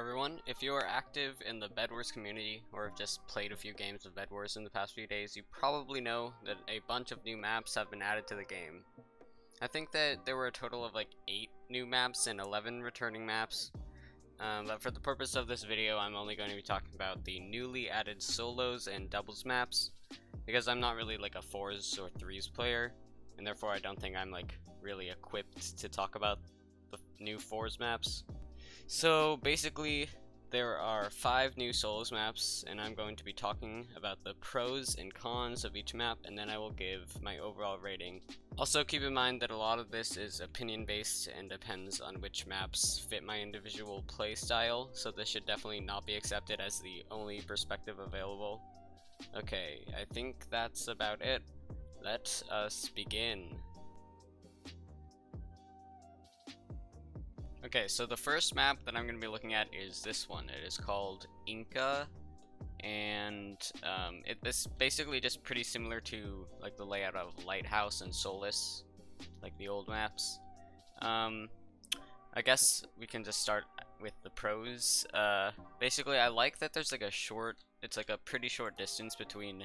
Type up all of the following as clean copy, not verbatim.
everyone. If you are active in the Bedwars community or have just played a few games of Bedwars in the past few days, you probably know that a bunch of new maps have been added to the game. I think that there were a total of like 8 new maps and 11 returning maps. But for the purpose of this video, I'm only going to be talking about the newly added solos and doubles maps, because I'm not really like a 4s or 3s player, and therefore I don't think I'm like really equipped to talk about the new 4s maps. So basically, there are 5 new solos maps, and I'm going to be talking about the pros and cons of each map, and then I will give my overall rating. Also keep in mind that a lot of this is opinion based and depends on which maps fit my individual play style, so this should definitely not be accepted as the only perspective available. Okay, I think that's about it. Let us begin. Okay, so the first map that I'm going to be looking at is this one. It is called Inca, and it's basically just pretty similar to like the layout of Lighthouse and Solace, like the old maps. I guess we can just start with the pros. Basically, I like that there's like it's like a pretty short distance between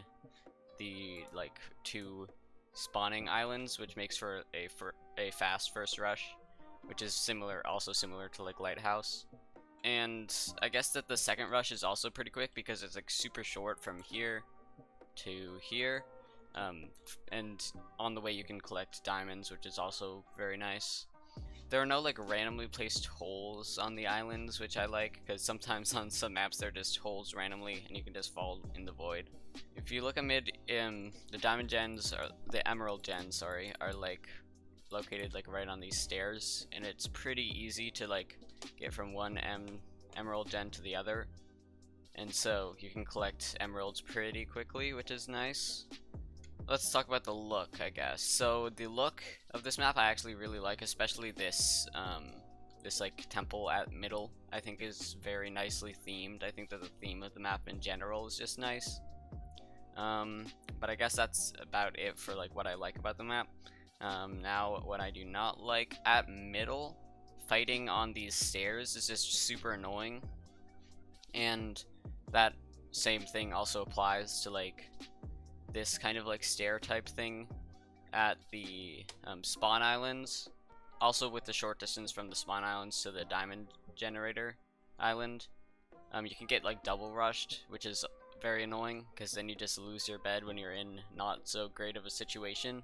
the like 2 spawning islands, which makes for a fast first rush, which is also similar to like Lighthouse. And I guess that the second rush is also pretty quick because it's like super short from here to here, and on the way you can collect diamonds, which is also very nice. There are no like randomly placed holes on the islands, which I like, because sometimes on some maps they're just holes randomly and you can just fall in the void. If you look amid, the diamond gens, or the emerald gens, sorry, are like located like right on these stairs, and it's pretty easy to like get from one emerald gen to the other, and so you can collect emeralds pretty quickly, which is nice. Let's talk about the look, I guess. So the look of this map I actually really like, especially this this like temple at middle. I think is very nicely themed. I think that the theme of the map in general is just nice. But I guess that's about it for like what I like about the map. Now what I do not like, at middle, fighting on these stairs is just super annoying, and that same thing also applies to like this kind of like stair type thing at the spawn islands, also with the short distance from the spawn islands to the diamond generator island. You can get like double rushed, which is very annoying because then you just lose your bed when you're in not so great of a situation.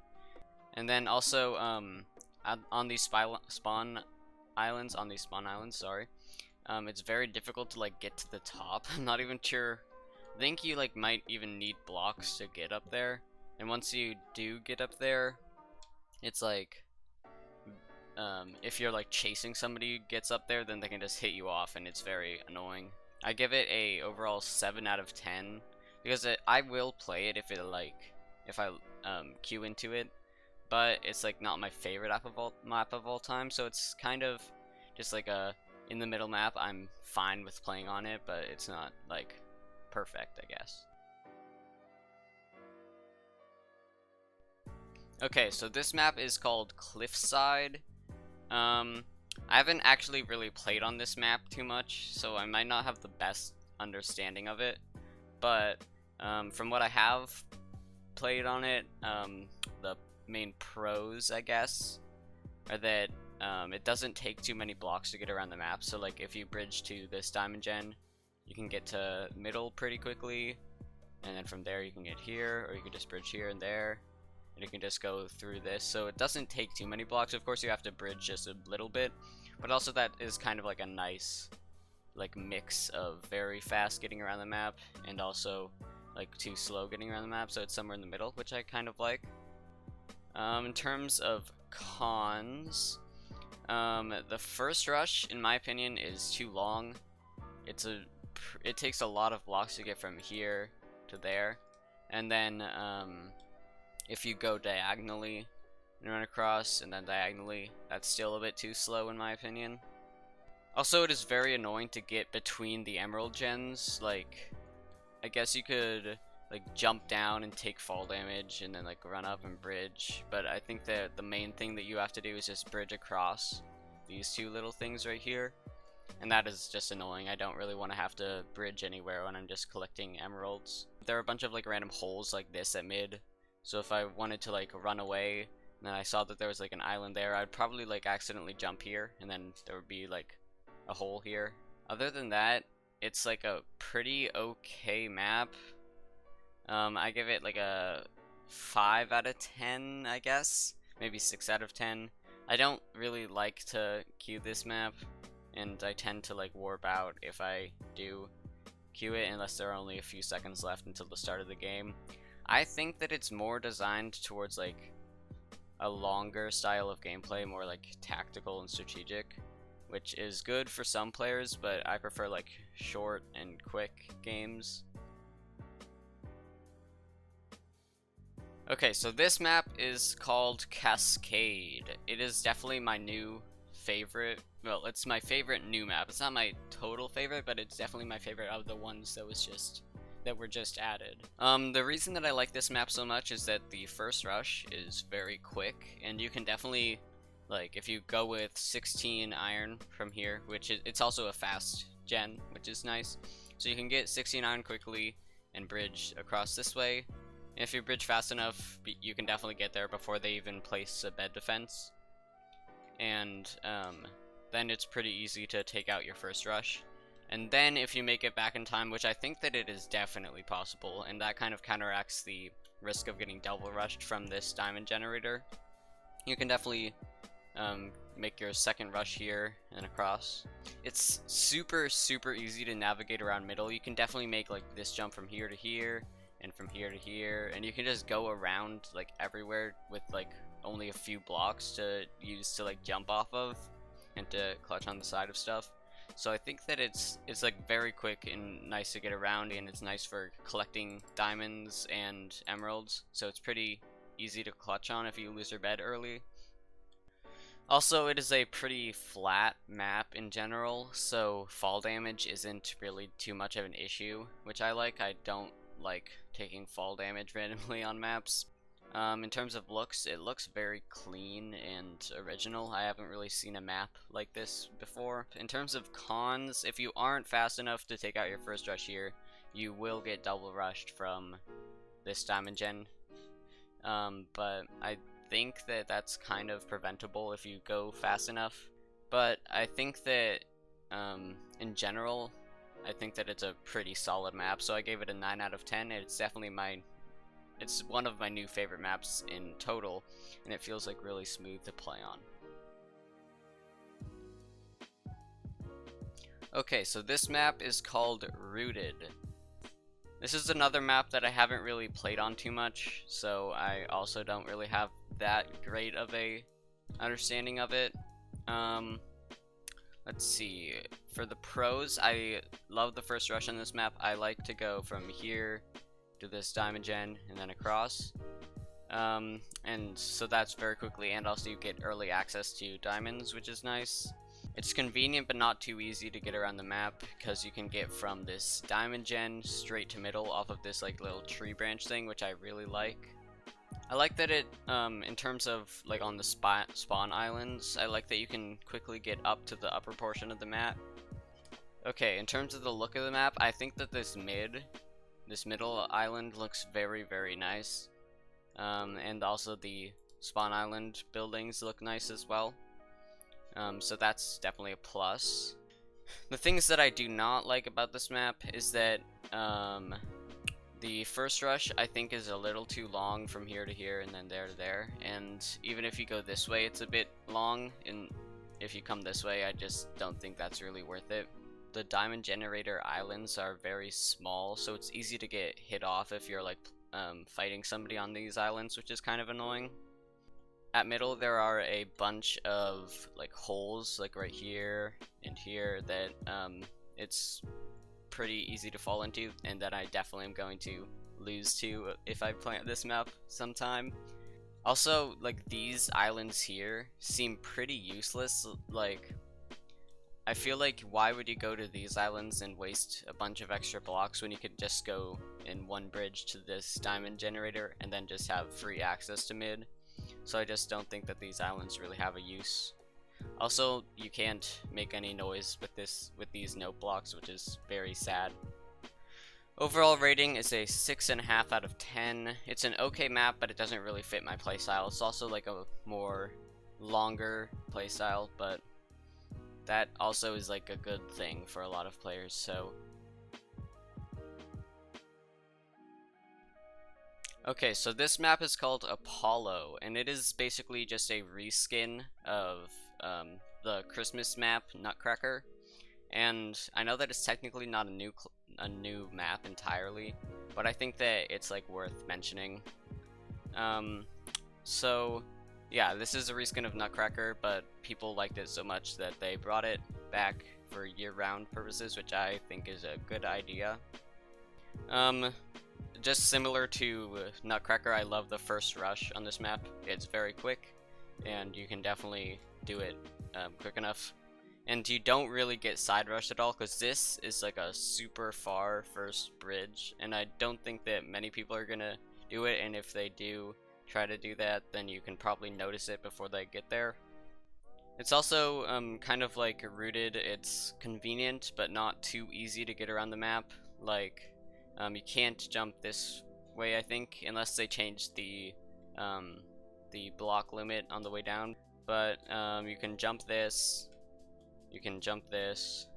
And then also on these spawn islands, sorry, it's very difficult to like get to the top. I'm not even sure. I think you like might even need blocks to get up there, and once you do get up there, it's like if you're like chasing somebody who gets up there, then they can just hit you off, and it's very annoying. I give it a overall 7 out of 10 because I will play it if I queue into it, but it's like not my favorite map of all time, so it's kind of just like a in the middle map. I'm fine with playing on it, but it's not like perfect, I guess. Okay, so this map is called Cliffside. I haven't actually really played on this map too much, so I might not have the best understanding of it, but from what I have played on it, the main pros, I guess, are that it doesn't take too many blocks to get around the map. So like if you bridge to this diamond gen, you can get to middle pretty quickly, and then from there you can get here, or you can just bridge here and there, and you can just go through this. So it doesn't take too many blocks. Of course you have to bridge just a little bit, but also that is kind of like a nice like mix of very fast getting around the map and also like too slow getting around the map, so it's somewhere in the middle, which I kind of like. In terms of cons, the first rush, in my opinion, is too long. It takes a lot of blocks to get from here to there, and then if you go diagonally and run across and then diagonally, that's still a bit too slow in my opinion. Also, it is very annoying to get between the emerald gens. Like, I guess you could like jump down and take fall damage and then like run up and bridge, but I think that the main thing that you have to do is just bridge across these 2 little things right here, and that is just annoying. I don't really want to have to bridge anywhere when I'm just collecting emeralds. There are a bunch of like random holes like this at mid, so if I wanted to like run away and then I saw that there was like an island there, I'd probably like accidentally jump here, and then there would be like a hole here. Other than that, it's like a pretty okay map. I give it like a 5 out of 10, I guess. Maybe 6 out of 10. I don't really like to queue this map, and I tend to like warp out if I do queue it unless there are only a few seconds left until the start of the game. I think that it's more designed towards like a longer style of gameplay, more like tactical and strategic, which is good for some players, but I prefer like short and quick games. Okay, so this map is called Cascade. It is definitely my new favorite. Well, it's my favorite new map. It's not my total favorite, but it's definitely my favorite of the ones that were just added. The reason that I like this map so much is that the first rush is very quick, and you can definitely, like, if you go with 16 iron from here, which it's also a fast gen, which is nice. So you can get 16 iron quickly and bridge across this way. If you bridge fast enough, you can definitely get there before they even place a bed defense. And then it's pretty easy to take out your first rush. And then if you make it back in time, which I think that it is definitely possible, and that kind of counteracts the risk of getting double rushed from this diamond generator, you can definitely make your second rush here and across. It's super easy to navigate around middle. You can definitely make like this jump from here to here, and from here to here, and you can just go around like everywhere with like only a few blocks to use to like jump off of and to clutch on the side of stuff. So I think that it's like very quick and nice to get around, and it's nice for collecting diamonds and emeralds, so it's pretty easy to clutch on if you lose your bed early. Also, it is a pretty flat map in general, so fall damage isn't really too much of an issue, which I like. I don't like taking fall damage randomly on maps. In terms of looks, it looks very clean and original. I haven't really seen a map like this before. In terms of cons, if you aren't fast enough to take out your first rush here, you will get double rushed from this diamond gen. But I think that that's kind of preventable if you go fast enough. But I think that in general, I think that it's a pretty solid map, so I gave it a 9 out of 10. It's definitely it's one of my new favorite maps in total, and it feels like really smooth to play on. Okay, so this map is called Rooted. This is another map that I haven't really played on too much, so I also don't really have that great of a understanding of it. Let's see, for the pros, I love the first rush on this map. I like to go from here to this diamond gen and then across. And so that's very quickly, and also you get early access to diamonds, which is nice. It's convenient but not too easy to get around the map, because you can get from this diamond gen straight to middle off of this like little tree branch thing, which I really like. I like that it, in terms of like on the spawn islands, I like that you can quickly get up to the upper portion of the map. Okay, in terms of the look of the map, I think that this middle island looks very nice. And also the spawn island buildings look nice as well. So that's definitely a plus. The things that I do not like about this map is that the first rush I think is a little too long from here to here and then there to there, and even if you go this way it's a bit long, and if you come this way I just don't think that's really worth it. The diamond generator islands are very small, so it's easy to get hit off if you're like fighting somebody on these islands, which is kind of annoying. At middle there are a bunch of like holes like right here and here that it's pretty easy to fall into, and that I definitely am going to lose to if I play this map sometime. Also, like, these islands here seem pretty useless. Like, I feel like why would you go to these islands and waste a bunch of extra blocks when you could just go in one bridge to this diamond generator and then just have free access to mid? So I just don't think that these islands really have a use. Also, you can't make any noise with these note blocks, which is very sad. Overall rating is a 6.5 out of 10. It's an okay map, but it doesn't really fit my playstyle. It's also like a more longer playstyle, but that also is like a good thing for a lot of players, so. Okay, so this map is called Apollo, and it is basically just a reskin of the Christmas map, Nutcracker. And I know that it's technically not a new map entirely, but I think that it's like worth mentioning. So yeah, this is a reskin of Nutcracker, but people liked it so much that they brought it back for year-round purposes, which I think is a good idea. Just similar to Nutcracker, I love the first rush on this map. It's very quick, and you can definitely do it quick enough. And you don't really get side rushed at all, because this is like a super far first bridge, and I don't think that many people are gonna do it, and if they do try to do that, then you can probably notice it before they get there. It's also kind of like rooted. It's convenient, but not too easy to get around the map. Like, you can't jump this way, I think, unless they change the block limit on the way down. But you can jump this, you can jump this,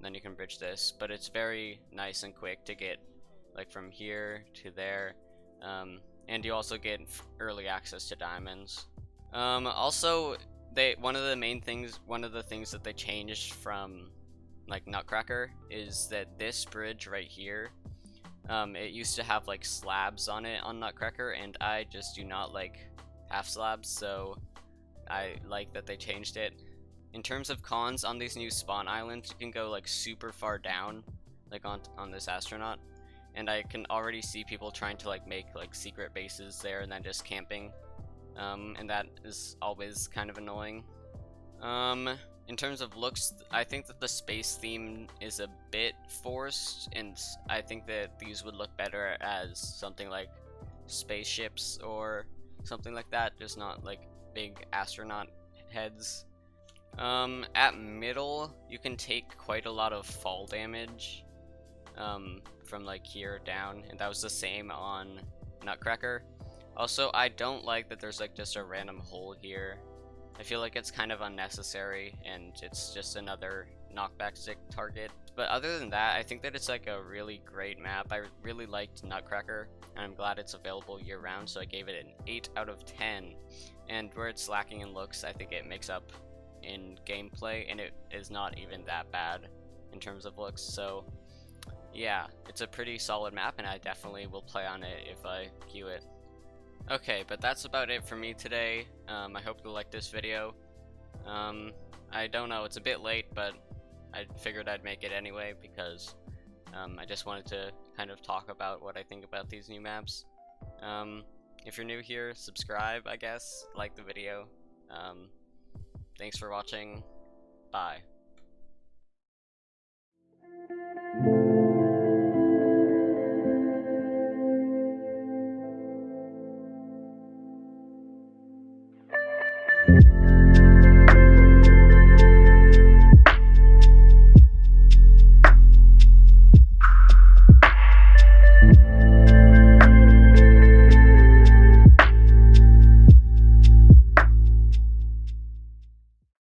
then you can bridge this. But it's very nice and quick to get like from here to there, and you also get early access to diamonds. Also, one of the things that they changed from like Nutcracker is that this bridge right here, it used to have like slabs on it on Nutcracker, and I just do not like half slabs, so I like that they changed it. In terms of cons on these new spawn islands, you can go like super far down, like on this astronaut, and I can already see people trying to like make like secret bases there and then just camping, and that is always kind of annoying. In terms of looks, I think that the space theme is a bit forced, and I think that these would look better as something like spaceships or something like that, just not like big astronaut heads. At middle, you can take quite a lot of fall damage from like here down, and that was the same on Nutcracker. Also, I don't like that there's like just a random hole here. I feel like it's kind of unnecessary, and it's just another knockback stick target. But other than that, I think that it's like a really great map. I really liked Nutcracker, and I'm glad it's available year-round, so I gave it an 8 out of 10. And where it's lacking in looks, I think it makes up in gameplay, and it is not even that bad in terms of looks. So yeah, it's a pretty solid map, and I definitely will play on it if I queue it. Okay, but that's about it for me today. I hope you liked this video. I don't know, it's a bit late, but I figured I'd make it anyway because I just wanted to kind of talk about what I think about these new maps. If you're new here, subscribe, I guess, like the video. Thanks for watching. Bye.